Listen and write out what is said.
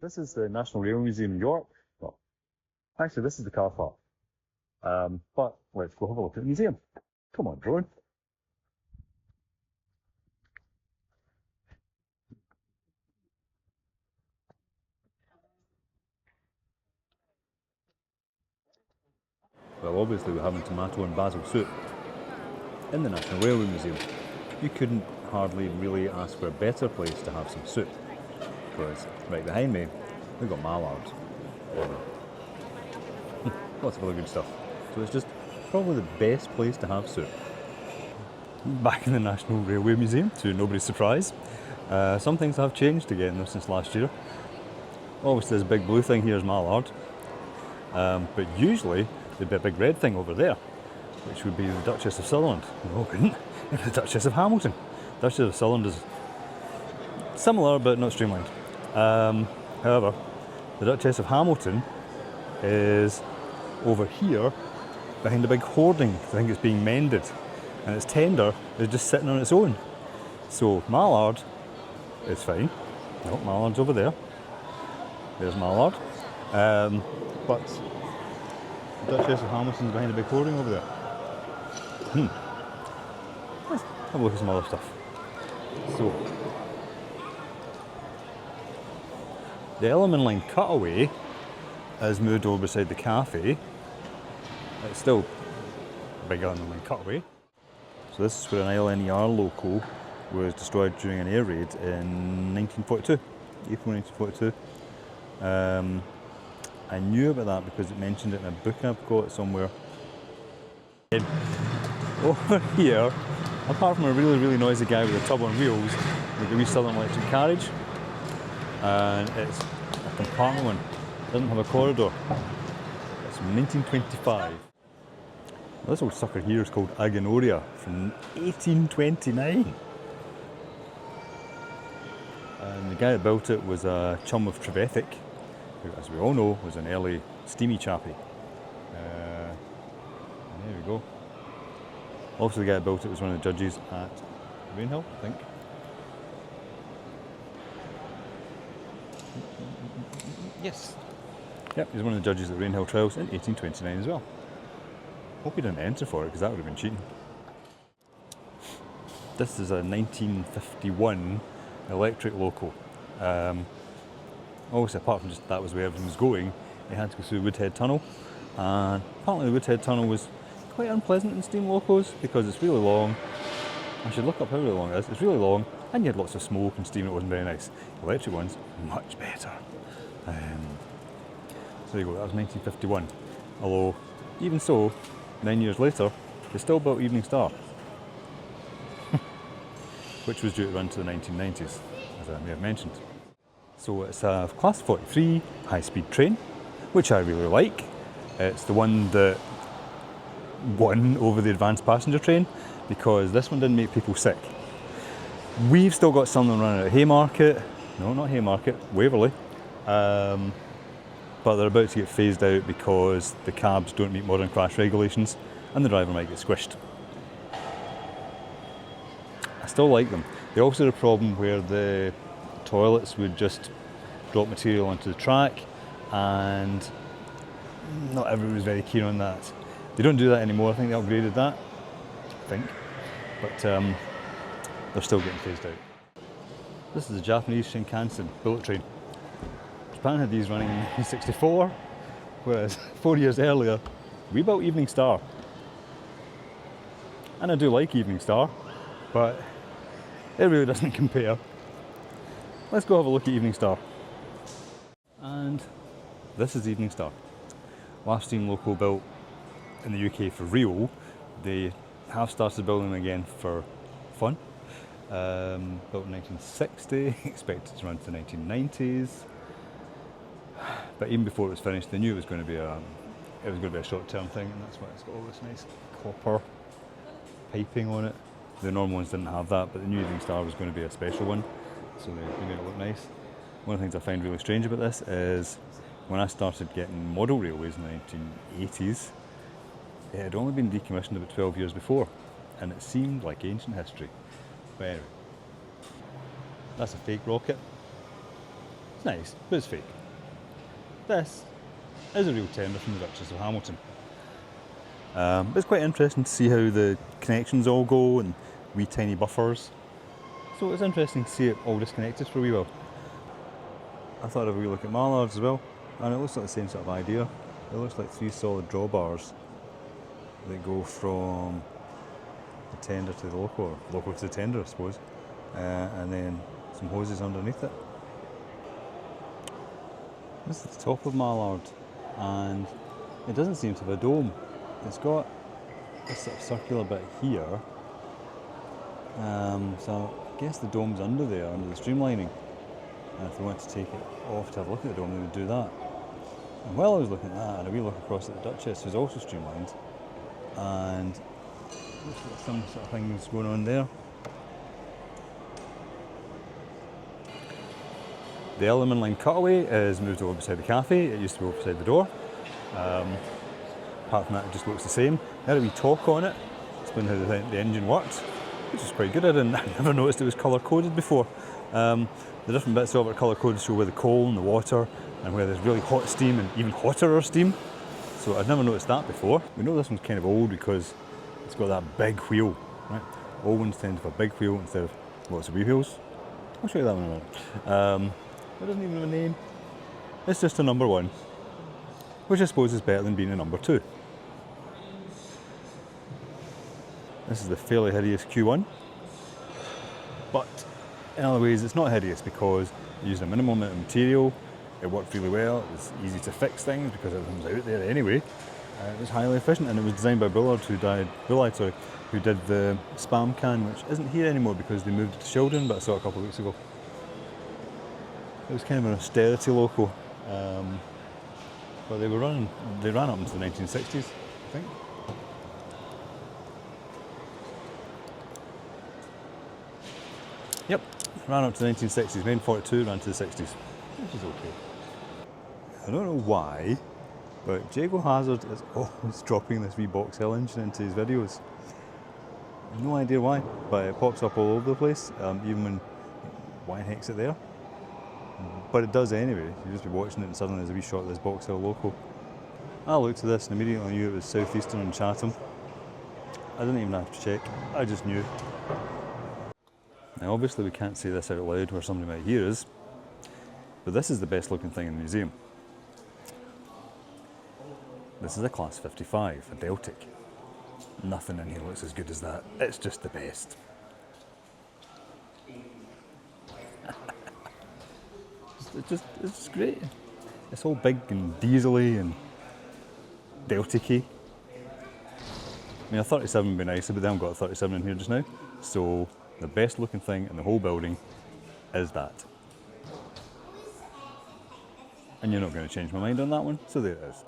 This is the National Rail Museum in York. Well, actually, this is the car park. But let's go have a look at the museum. Come on, drone. Well, obviously we're having tomato and basil soup in the National Railway Museum. You couldn't hardly really ask for a better place to have some soup, because right behind me we've got Mallard. Lots of other good stuff. So it's just probably the best place to have soup. Back in the National Railway Museum, to nobody's surprise. Some things have changed again since last year. Obviously this big blue thing here is Mallard, but usually there'd be a big red thing over there, which would be the Duchess of Sutherland. No, it wouldn't. It's the Duchess of Hamilton. Duchess of Sutherland is similar but not streamlined. However, the Duchess of Hamilton is over here behind a big hoarding. I think it's being mended, and its tender is just sitting on its own. So Mallard is fine. No, Mallard's over there. There's Mallard. But the Duchess of Hamilton's behind a big hoarding over there. Let's have a look at some other stuff. So, the Element Line cutaway has moved over beside the cafe. It's still a big Element Line cutaway. So this is where an LNER loco was destroyed during an air raid in 1942, April 1942. I knew about that because it mentioned it in a book I've got somewhere. Over here, apart from a really, really noisy guy with a tub on wheels, with a wee Southern Electric carriage, and it's a compartment one. It doesn't have a corridor. It's from 1925. This old sucker here is called Agenoria from 1829. And the guy that built it was a chum of Trevithick, who, as we all know, was an early steamy chappie. There we go. Also, the guy that built it was one of the judges at Rainhill, I think. Yes. Yep, he's one of the judges at Rainhill Trials in 1829 as well. Hope he didn't enter for it, because that would have been cheating. This is a 1951 electric loco. Obviously, apart from just that was where everything was going, it had to go through Woodhead Tunnel, and apparently the Woodhead Tunnel was quite unpleasant in steam locos because it's really long. I should look up how really long it is. It's really long, and you had lots of smoke and steam. It wasn't very nice. Electric ones, much better. So there you go. That was 1951. Although, even so, 9 years later, they still built Evening Star, which was due to run to the 1990s, as I may have mentioned. So it's a Class 43 high-speed train, which I really like. It's the one that won over the advanced passenger train, because this one didn't make people sick. We've still got something running at Haymarket, no, not Haymarket, Waverley, but they're about to get phased out because the cabs don't meet modern crash regulations and the driver might get squished. I still like them. They also had a problem where the toilets would just drop material onto the track, and not everyone was very keen on that. They don't do that anymore. I think they upgraded that, I think, but they're still getting phased out. This is the Japanese Shinkansen bullet train. Japan had these running in 1964, whereas 4 years earlier we built Evening Star. And I do like Evening Star, but it really doesn't compare. Let's go have a look at Evening Star. And this is Evening Star. Last steam loco built in the UK for real. They have started building them again for fun. Built in 1960, expected to run to the 1990s. But even before it was finished, they knew it was going to be a short-term thing, and that's why it's got all this nice copper piping on it. The normal ones didn't have that, but the new Evening Star was going to be a special one, so they made it look nice. One of the things I find really strange about this is when I started getting model railways in the 1980s, it had only been decommissioned about 12 years before, and it seemed like ancient history. But anyway, that's a fake rocket. It's nice, but it's fake. This is a real tender from the Duchess of Hamilton. It's quite interesting to see how the connections all go and wee tiny buffers. So it's interesting to see it all disconnected for a wee while. I thought I'd have a wee look at Mallards as well, and it looks like the same sort of idea. It looks like 3 solid drawbars that go from the tender to the loco, or loco to the tender I suppose, and then some hoses underneath it. This is the top of Mallard, and it doesn't seem to have a dome. It's got this sort of circular bit here, so I guess the dome's under there, under the streamlining. And if we want to take it off to have a look at the dome, we would do that. And while I was looking at that, I had a wee look across at the Duchess, who's also streamlined, and looks like some sort of things going on there. The element line cutaway is moved over beside the cafe. It used to be over beside the door. Apart from that, it just looks the same. It had a wee talk on it, explaining how the engine works, which is quite good. I never noticed it was colour coded before. The different bits of it are colour coded show where the coal and the water, and where there's really hot steam and even hotter steam. So I'd never noticed that before. We know this one's kind of old because it's got that big wheel, right? Old ones tend to have a big wheel instead of lots of wee wheels. I'll show you that one in a minute. It doesn't even have a name. It's just a number 1, which I suppose is better than being a number 2. This is the fairly hideous Q1, but in other ways it's not hideous because it used a minimal amount of material, it worked really well, it was easy to fix things because everything was out there anyway. It was highly efficient, and it was designed by Mallard, who did the Spam can, which isn't here anymore because they moved it to Sheldon, but I saw it a couple of weeks ago. It was kind of an austerity loco, but they ran up into the 1960s, I think. Yep, ran up to the 1960s, made in 42, ran to the 60s, which is okay. I don't know why, but Jago Hazard is always dropping this wee box Hill engine into his videos. No idea why, but it pops up all over the place, even when, why the heck's it there? But it does anyway. You just be watching it and suddenly there's a wee shot of this Box Hill loco. I looked at this and immediately knew it was Southeastern and Chatham. I didn't even have to check, I just knew. Now obviously we can't say this out loud where somebody might hear us, but this is the best looking thing in the museum. This is a Class 55, a Deltic. Nothing in here looks as good as that. It's just the best. It's just great. It's all big and diesel-y and Deltic-y. I mean, a 37 would be nicer, but they haven't got a 37 in here just now. So the best looking thing in the whole building is that. And you're not going to change my mind on that one, so there it is.